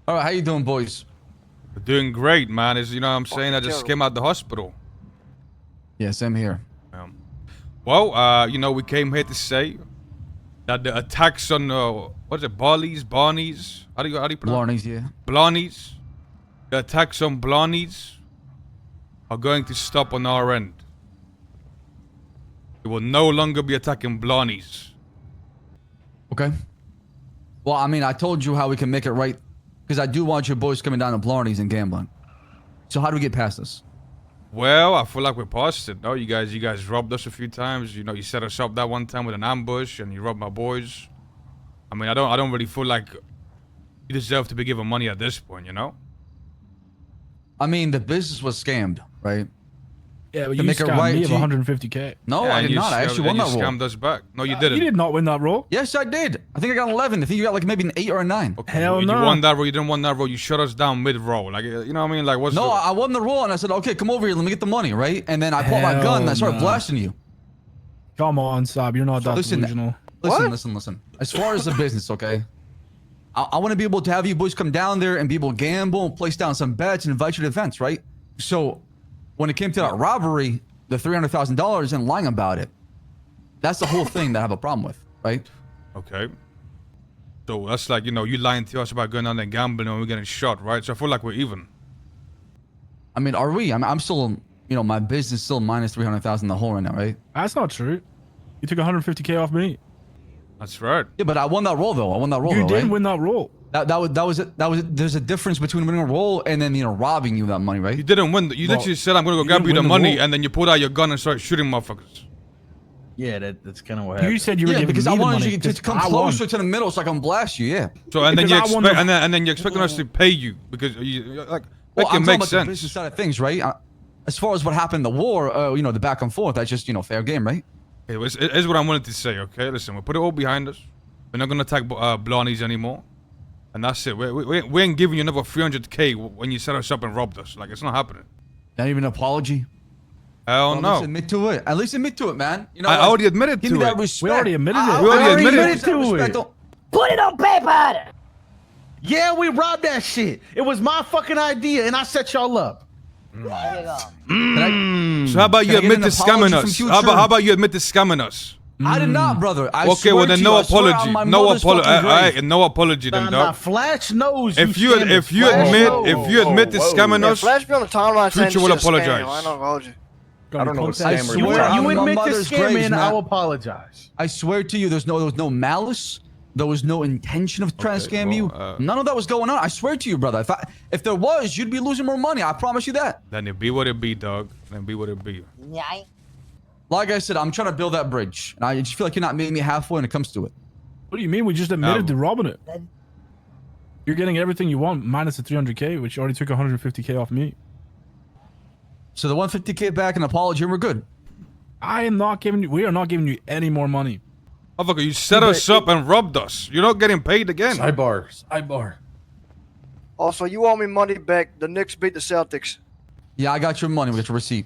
All right, how you doing, boys? Doing great, man. You know what I'm saying? I just came out the hospital. Yes, I'm here. Well, you know, we came here to say that the attacks on, what is it, Barneys? How do you pronounce Blondies, yeah. Blondies? The attacks on Blondies are going to stop on our end. We will no longer be attacking Blondies. Okay. Well, I mean, I told you how we can make it right, because I do want your boys coming down to Blondies and gambling. So how do we get past this? Well, I feel like we're past it. No, you guys robbed us a few times. You know, you set us up that one time with an ambush, and you robbed my boys. I mean, I don't really feel like you deserve to be given money at this point. You know. I mean, the business was scammed, right? Yeah, but To you make it scammed right, me of you- 150k. No, Yeah, I and did not. I actually won that you roll. scammed us back. No, you didn't. You did not win that roll. Yes, I did. I think I got 11. I think you got like maybe an 8 or a 9. Okay, Hell you no. won that roll. You didn't won that roll. You shut us down mid-roll. Like, you know what I mean? Like, what's No, the... I won the roll and I said, okay, come over here. Let me get the money, right? And then I pulled my Hell gun and I started no. blasting you. Come on, Sab, you're not that Listen, delusional. Listen. As far as the business, okay? I want to be able to have you boys come down there and be able to gamble and place down some bets and invite you to events, right? So when it came to that robbery, the $300,000 and lying about it, that's the whole thing that I have a problem with, right? Okay. So that's like, you know, you lying to us about going down there and gambling and we're getting shot, right? So I feel like we're even. I mean, are we? I'm still, you know, my business still minus 300,000 in the hole right now, right? That's not true. You took 150k off me. That's right. Yeah, but I won that roll though. I won that roll. You though, didn't right? win that roll. That was it. There's a difference between winning a roll and then, you know, robbing you that money, right? You didn't win. You Well, literally said, I'm going to go you grab didn't you the win the money, roll. and then you pulled out your gun and started shooting motherfuckers. Yeah, that's kind of what You happened. said you were Yeah, giving because me I the wanted money you to because come I won. closer to the middle so I can blast you, yeah. So and then you Because I won expect, the- and then you're expecting us to pay you because you like Well, make I'm it talking make about the business sense. side of things, right? As far as what happened in the war, you know, the back and forth, that's just, you know, fair game, right? It's what I wanted to say. Okay, listen, we'll put it all behind us. We're not gonna attack Blondies anymore, and that's it. We ain't giving you another 300k when you set us up and robbed us. Like, it's not happening. Not even an apology. Hell Well, no. At least admit to it. At least admit to it, man. You know, I like, already admitted give to me that it. respect. We already admitted it. We already admitted that to respect. it. Don't- Put it on paper! Yeah, we robbed that shit. It was my fucking idea, and I set y'all up. There you go. Can I- So how about you Can I get admit an to scamming apology us? from How future? about you admit to scamming us? I did not, brother. I Okay, swear well then to no you, I swear apology. on my No mother's apology. fucking grave. No apology then, Nah, dog. Flash knows If you you scammers. if you Flash admit knows. to scamming Yeah, us, Flash be on the timeline saying Future will shit's a scam. apologize. I don't hold you. Got I don't know what contact. I scammer swear on you my admit to mother's graves, scamming, man. I'll apologize. I swear to you, there was no malice. There was no intention of trying to scam you. None of that was going on. I swear to you, brother. If there was, you'd be losing more money. I promise you that. then it be what it be, dog. Then be what it be. Yeah. Like I said, I'm trying to build that bridge. And I just feel like you're not meeting me halfway when it comes to it. What do you mean? We just admitted to robbing it. That- You're getting everything you want minus the 300k, which you already took 150k off me. So the 150k back and apology, and we're good. I am not giving you. We are not giving you any more money. Motherfucker, you set us up and robbed us. You're not getting paid again. Sidebar. Also, you owe me money back. The Knicks beat the Celtics. Yeah, I got your money. We got your receipt.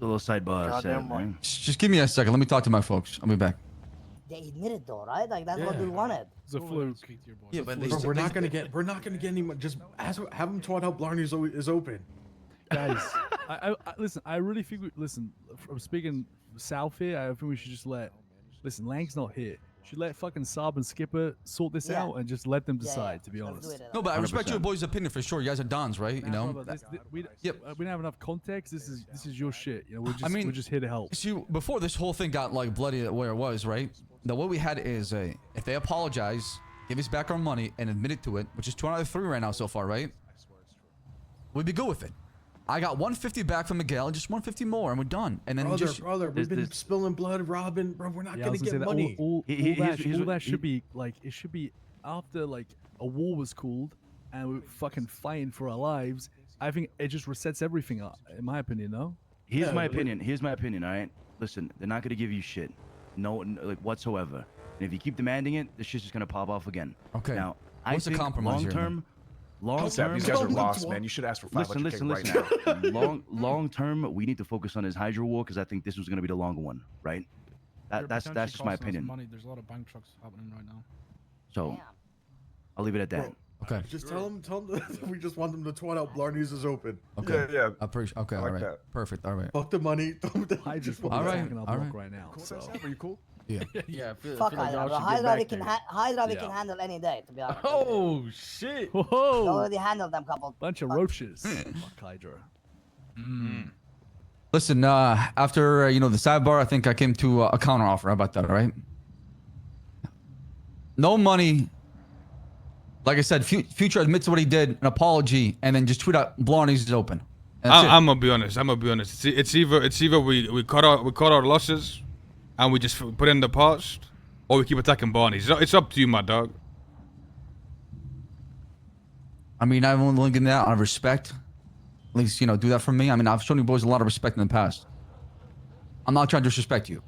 A little sidebar. Goddamn right. Just give me a second. Let me talk to my folks. I'll be back. They admitted though, right? Like that's what we wanted. It's a fluke. Yeah, but Bro, we're not gonna get any. Just have them taught how Blondies is open. Guys, I listen. I really think. Listen, from speaking south here, I think we should just listen, Lang's not here. Should let fucking Saab and Skipper sort this Yeah. out and just let them Yeah, decide. yeah. To be Let's honest. do it. No, but I respect 100%. your boys' opinion for sure. You guys are dons, right? You know. Brother, we Yep. don't have enough context. This is your shit. You know, we're just here to help. See, before this whole thing got like bloody at where it was, right? The way we had it is, if they apologize, give us back our money, and admit it to it, which is 2 out of 3 right now so far, right? We'd be good with it. I got 150 back from Miguel, and just 150 more, and we're done. And then Brother, we've been spilling blood, robbing. Bro, we're not Yeah, I gonna was gonna say get that money. all Here's that should be like it should be after like a war was called and we're fucking fighting for our lives. I think it just resets everything up, in my opinion. No. Here's my opinion. Here's my opinion. All right. Listen, they're not gonna give you shit, like whatsoever. And if you keep demanding it, this shit's just gonna pop off again. Okay. Now, What's the I think compromise long here, term, These guys are lost, man. You should ask for 500K listen. right now. long term, we need to focus on this Hydra war because I think this was gonna be the longer one, right? That's just my opinion. Money. There's a lot of bank trucks happening right now. So Damn. I'll leave it at that. Okay. Just tell them that we just want them to twat out Blondies is open. Okay. Yeah. I appreciate. Okay. I all like right. that. Perfect. All right. Fuck the money. I just All right, fucking up all block right. right now. So. Are you cool? Yeah. Yeah, I feel Fuck like Hydra, y'all bro. should get Hydra we back can there. Hydra we can handle any day, to be honest. We Oh shit! Whoa! already handled them couple. Bunch of roaches. Fuck Hydra. Listen, after the sidebar, I think I came to a counter offer. How about that? All right. No money. Like I said, Future admits what he did, an apology, and then just tweet out Blondies is open. I'm gonna be honest. It's either we cut our losses, and we just put in the past, or we keep attacking Barneys. It's up to you, my dog. I mean, I'm only linking that out of respect. At least, do that for me. I mean, I've shown you boys a lot of respect in the past. I'm not trying to disrespect you.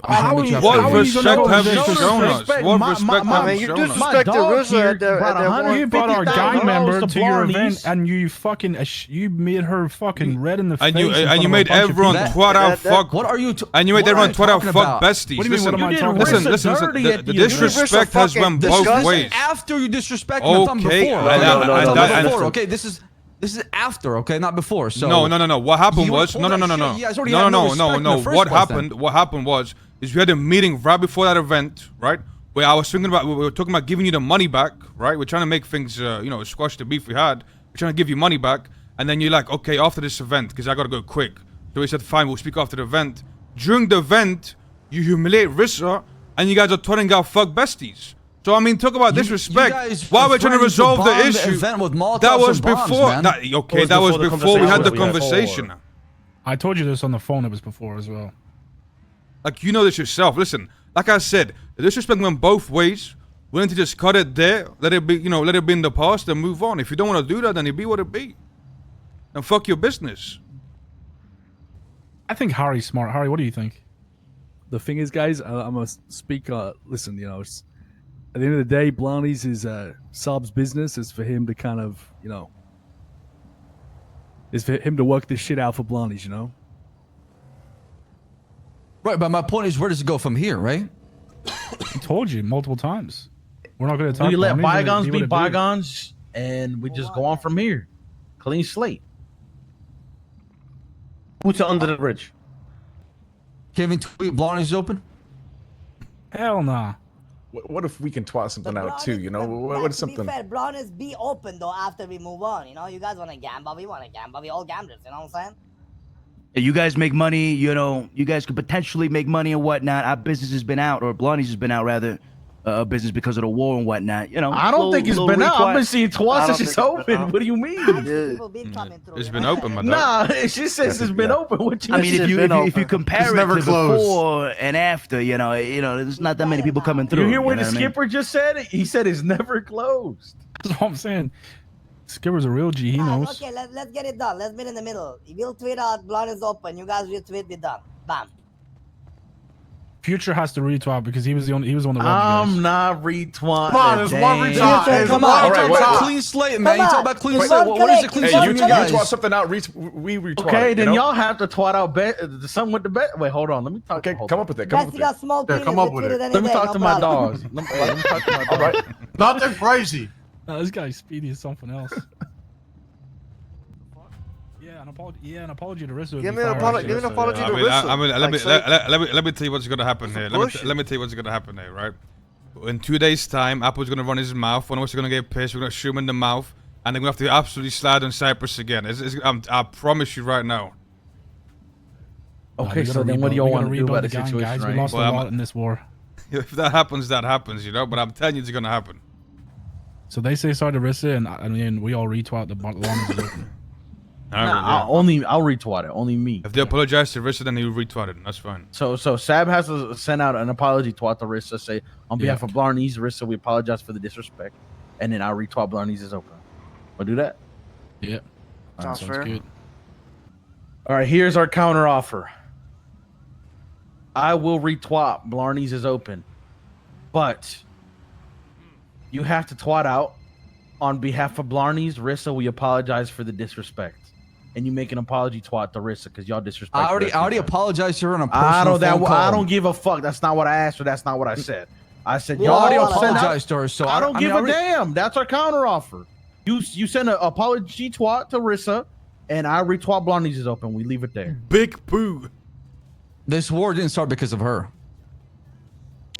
How are you What how are you respect gonna have you no shown us? respect. What My- respect my- have I mean, you you shown us? disrespected RZA at their one. You brought our gang $150,000 member to to your Blondies. event, and you fucking you made her fucking red in the face. And you in front and you of a made bunch of everyone people. twat out fuck. What are you? And you made what everyone are twat out talking fuck about? besties. What do you mean, what am I talking listen, about? listen. dirty at The the event. disrespect has went both disgusting. ways. After you disrespect me, I'm talking Okay, before. and Okay? no, I'm no, talking no, before. no. Okay, this is after. Okay, not before. So No. What happened You was pulled no. that shit. You guys already had no respect in the first What place happened? then. What happened was we had a meeting right before that event, right? Where I was thinking about we were talking about giving you the money back, right? We're trying to make things, squash the beef we had. We're trying to give you money back, and then you're like, okay, after this event, because I gotta go quick. So we said, fine, we'll speak after the event. During the event, you humiliate Rissa, and you guys are turning out fuck besties. So I mean, talk about disrespect. guys While were we're trying to threatening to resolve bomb the the issue, event with Molotovs that was and bombs, before. man. That was the before we had the conversation conversation. I told you this on the phone. It was before as well. Like, you know this yourself. Listen, like I said, the disrespect went both ways. We need to just cut it there, let it be, let it be in the past, and move on. If you don't want to do that, then it be what it be. And fuck your business. I think Harry's smart. Harry, what do you think? The thing is, guys, I'm gonna speak. Listen, it's, at the end of the day, Blondies is Saab's business. Is for him to kind of, is for him to work this shit out for Blondies. Right, but my point is, where does it go from here, right? I told you multiple times. We're not going to talk. We let Blondies, bygones what be it is. bygones, and we just go on from here. Clean slate. Who's under the bridge? Kevin tweet Blondies is open. Hell nah. What if we can twat something out too? What is something? To be fair, Blondies be open though after we move on. You guys want to gamble, we want to gamble. We all gamblers. You know what I'm saying? You guys make money, you guys could potentially make money and whatnot. Our business has been out, or Blondies has been out rather, business because of the war and whatnot. I don't think it's been out. I've been seeing twats since it's open. What do you mean? People be coming through. It's you been know? open, my dog. Nah, she says it's been open. What you I mean, if you compare it never to closed. before and after, there's not that many people coming through. You hear what know the what I mean? skipper just said? He said it's never closed. That's what I'm saying. Skipper's a real G. He knows. Okay, let's get it done. Let's meet in the middle. We'll tweet out Blondies open. You guys retweet it done. Bam. Future has to retweet because he was the one that robbed you I'm guys. not retweeting. Come on, there's one retweet. Come There's on. one You retweet. talk wait, about wait. clean slate, man. You Come talk on. about clean Wait, slate. What is a clean Hey, slate Hey, for you you guys? twat something out. We retweet. Okay, it, then you know? y'all have to twat out the something with the bet. Wait, hold on. Let me talk. Okay, hold come on. up with it. Come up Bestie with got it. small Yeah, penis. come we up with tweet it. any Let me day, talk no to my problem. dogs. Let me talk to my All right. dogs. Nothing crazy. No, this guy's speedy as something else. An apology to Rissa. Give me an apology. Give me an apology to Rissa. Let me tell you what's gonna happen here. Let me tell you what's gonna happen here, right? In 2 days' time, Apple's gonna run his mouth. One of us are gonna get pissed. We're gonna shoot him in the mouth, and they're gonna have to absolutely slide on Cypress again. I promise you right now. Okay, so then what do y'all want to do about the situation guys? We right lost Well, a lot in this war. If that happens, that happens, But I'm telling you, it's gonna happen. So they say sorry to Rissa, and I mean we all retweet the Blondies is open. I'll retweet it. Only me. If they apologize to Rissa, then he'll retweet it. That's fine. So Sab has to send out an apology to Rissa, say on behalf of Blondies, Rissa, we apologize for the disrespect, and then I'll retweet Blondies is open. We'll do that. Yeah, Sounds fair. good. All right, here's our counter offer. I will retweet Blondies is open, but you have to twat out on behalf of Blondies, Rissa, we apologize for the disrespect. And you make an apology twat to Rissa because y'all disrespect. I already apologized to her on a personal phone call. I don't give a fuck. That's not what I asked her. That's not what I said. I said, You y'all already Well, send out- apologized to her, so I don't mean, give a already- damn. That's our counter offer. You send an apology twat to Rissa, and I retweet Blondies is open. We leave it there. Big poo. This war didn't start because of her.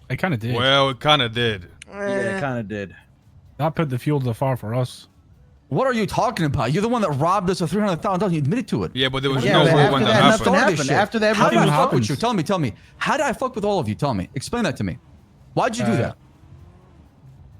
I kind of did. Well, it kind of did. Yeah, it kind of did. That put the fuel to the fire for us. What are you talking about? You're the one that robbed us of $300,000. You admitted to it. Yeah, but there was Yeah, no but way after when that, that nothing happened. happened. Shit. After that, How did I everything fuck with happens. you? Tell me. How did I fuck with all of you? Tell me. Explain that to me. Why'd you do that?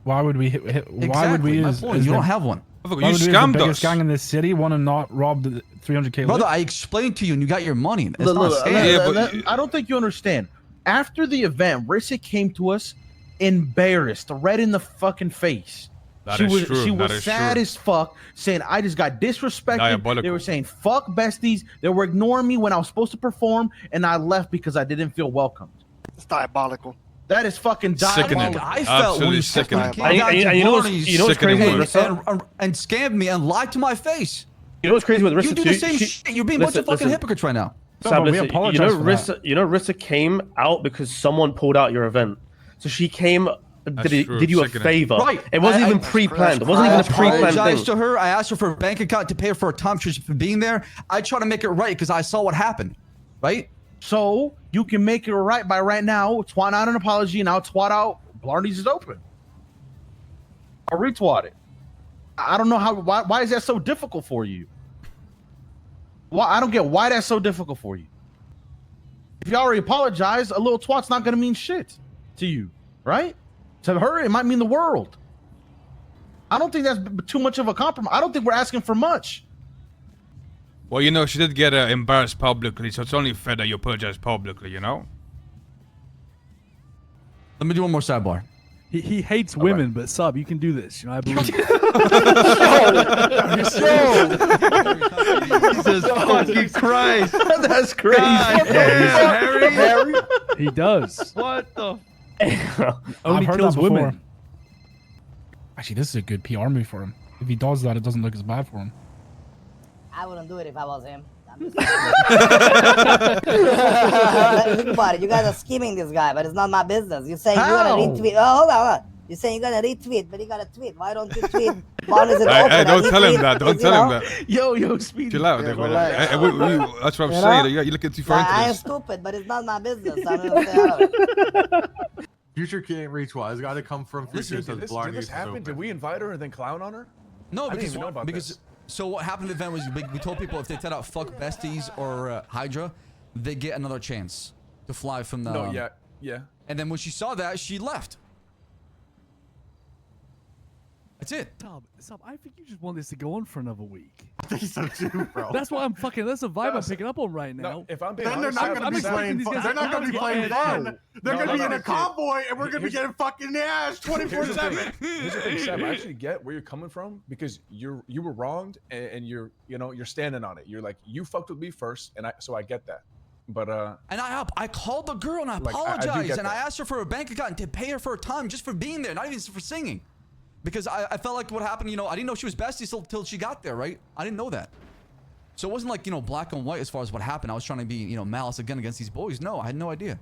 Why would we? Why Exactly. would we? My As, point. as You the, don't have one. why You would we as the scammed biggest us. gang in this city want to not rob the 300K? Brother, lift? I explained to you and you got your money. It's Look, not look, scam. Yeah, but- I don't think you understand. After the event, Rissa came to us embarrassed, red in the fucking face. That She is was true. she That was is sad true. as fuck, saying I just got disrespected. They Diabolical. were saying fuck besties. They were ignoring me when I was supposed to perform, and I left because I didn't feel welcomed. It's diabolical. That is fucking Sickening. diabolical. I felt when Absolutely you sickening. came down to And you know what's Blondies Sickening crazy with word. Rissa? and scammed me and lied to my face. You know what's crazy with Rissa You do too? the same shit. You're being a bunch of fucking hypocrites right now. No, Sam, but we listen, apologize for that. You know, Rissa came out because someone pulled out your event. So she came, true. did you a Sickening. favor. Right. It wasn't I- even I- pre-planned. It wasn't even a pre-planned apologized thing. to her. I asked her for a bank account to pay her for a time sheet for being there. I try to make it right because I saw what happened. Right? So you can make it right by right now. Twat out an apology, and I'll twat out. Blondies is open. I'll retweet it. I don't know how. Why is that so difficult for you? Why I don't get why that's so difficult for you. If you already apologize, a little twat's not gonna mean shit to you, right? To her, it might mean the world. I don't think that's too much of a compromise. I don't think we're asking for much. Well, you know, she did get embarrassed publicly, so it's only fair that you apologize publicly, you know? Let me do one more sidebar. He hates women, but Sub, you can do this. You know, I believe. Jesus fucking Christ. That's crazy. Harry. He does. What the? Only I've heard kills that before. women. Actually, this is a good PR move for him. If he does that, it doesn't look as bad for him. I wouldn't do it if I was him. I'm just Think about it. You guys are scheming this guy, but it's not my business. You say you're gonna How? retweet. Oh, hold on. You say you're gonna retweet, but you gotta tweet. Why don't you tweet? Blondies is open. Hey, and don't he tell him tweet, that. Don't you tell him know? that. Yo, Speedy. Chill out. Yeah, there, brother. relax. That's what I'm You saying. know? You're looking too far into I am this. stupid, but it's not my business. I'm gonna stay out of it. Future can't reach wise. Got to come from Future. Listen, did this happen? Did we invite her and then clown on her? No, I didn't because even know about this. so what happened at the event was we told people if they said out fuck Besties or Hydra, they get another chance to fly from the. No, yeah. And then when she saw that, she left. That's it. Sub, I think you just want this to go on for another week. I think so too, bro. That's what I'm fucking. That's the vibe No, I'm picking up on right now. No, if I'm being Then they're honest, not Sam, gonna I'm be expecting playing these fun. guys They're to not gonna be get playing it. fun. They're No, gonna no, be in no, a convoy, and we're gonna be getting fucking ass Here's the 24/7. Here's the thing, Sam. I actually get where you're coming from because you were wronged and you're standing on it. You're like you fucked with me first, and so I get that. But And I called the girl and I Like, I do apologized get and I that. asked her for a bank account to pay her for her time just for being there, not even for singing. Because I felt like what happened, I didn't know she was besties till she got there, right? I didn't know that. So it wasn't like, black and white as far as what happened. I was trying to be, malice again against these boys. No, I had no idea.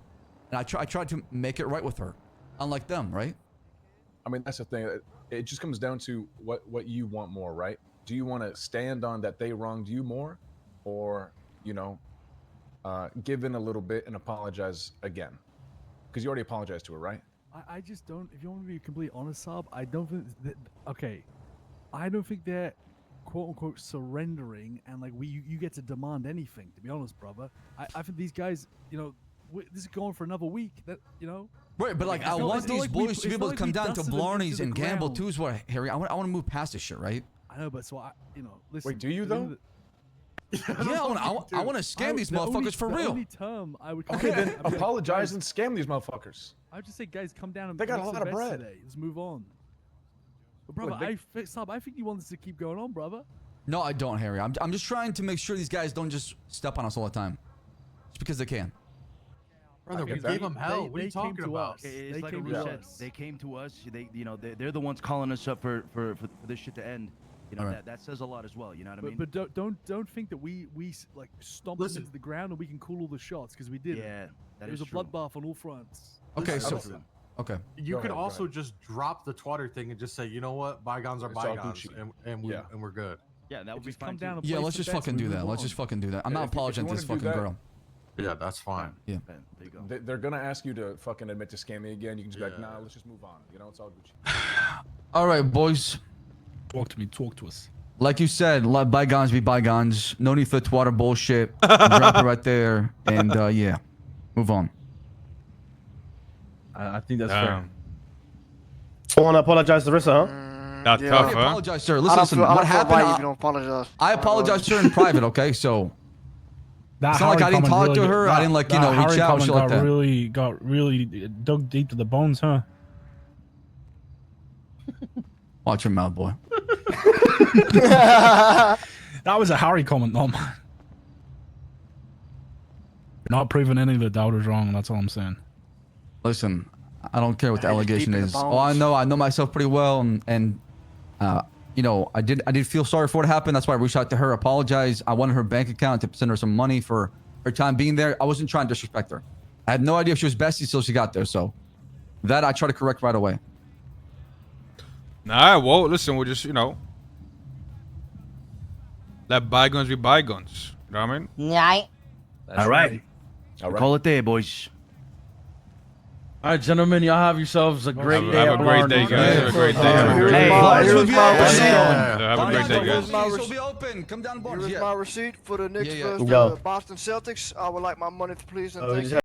And I tried to make it right with her. Unlike them, right? I mean, that's the thing. It just comes down to what you want more, right? Do you want to stand on that they wronged you more, or give in a little bit and apologize again? Because you already apologized to her, right? I just don't. If you want me to be completely honest, Sub, I don't think. Okay, I don't think they're quote unquote surrendering, and like you get to demand anything. To be honest, brother, I think these guys, this is going for another week. That Right, but like It's I not- want it's not these like we- boys to it's be able not to come like we down to dusted them into Blondies the and gamble ground. too. Is what Harry. I want to move past this shit, right? I know, but so listen. Wait, do you at the end though? of Yeah, I want to scam these the only- motherfuckers for the real. only term I would Okay, then I'd be like, apologize guys, and scam these motherfuckers. I would just say, guys, come down and They got a make lot some of bets bread. today. Let's move on. But brother, Look, Sub, I think you want this to keep going on, brother. No, I don't, Harry. I'm just trying to make sure these guys don't just step on us all the time, just because they can. Brother, we get gave that. them hell. What are They you came talking to about? us. It's They like came a to reset. us. They came to us. They're the ones calling us up for this shit to end. Alright. That says a lot as well. You know what I mean? But don't think that we like stomped them Listen. into the ground and we can call all the shots because we did. yeah, that It was is a true. bloodbath on all fronts. Okay, Listen, so listen. Okay. You Go could ahead, go also ahead. just drop the twatter thing and just say, you know what, bygones are It's all bygones, Gucci. and we're good. Yeah, that would be Just fine. come down too. and Yeah, place let's the just bets, fucking we do move that. Let's on. just fucking do that. I'm Yeah, not if you apologizing to wanna this do fucking that- girl. Yeah, that's fine. Yeah. There you go. They're gonna ask you to fucking admit to scamming again. You can just be like, Yeah. nah, let's just move on. You know, it's all Gucci. All right, boys. Talk to me. Talk to us. Like you said, let bygones be bygones. No need for twatter bullshit. Drop it right there, and yeah, move on. I think that's fair. Damn. Want to apologize to Rissa, huh? That's Yeah. tough, I huh? apologize, sir. I Listen, don't listen. feel, I What don't feel happened? right if you don't apologize. I apologize to her in private. Okay, so That It's not like Harry I didn't comment talk to really her, I didn't, like, you that know, reach Harry out, comment shit like that. got really dug deep to the bones, huh? watch your mouth, boy. That was a Harry comment, no man. You're not proving any of the doubters wrong. That's all I'm saying. Listen, I don't care what the Yeah, he's allegation deep in the is. Oh, I bones. know myself pretty well, and you know, I did feel sorry for what happened. That's why I reached out to her, apologize. I wanted her bank account to send her some money for her time being there. I wasn't trying to disrespect her. I had no idea if she was bestie till she got there, so that I tried to correct right away. Nah, well, listen, we'll just, you know, let bygones be bygones. You know what I mean? Right. All right. All right. Call it there, boys. All right, gentlemen, y'all have yourselves a great day. Have a great day, guys. Have a great day. Have a Here's great day. my- Here's here's my my receipt. receipt. Have a great day, Here's guys. my She'll be open. Come down, Barnes. Here's Yeah. my receipt for the Knicks Yeah, yeah. versus Yo. the Boston Celtics. I would like my money, please, and Oh, thank he's you.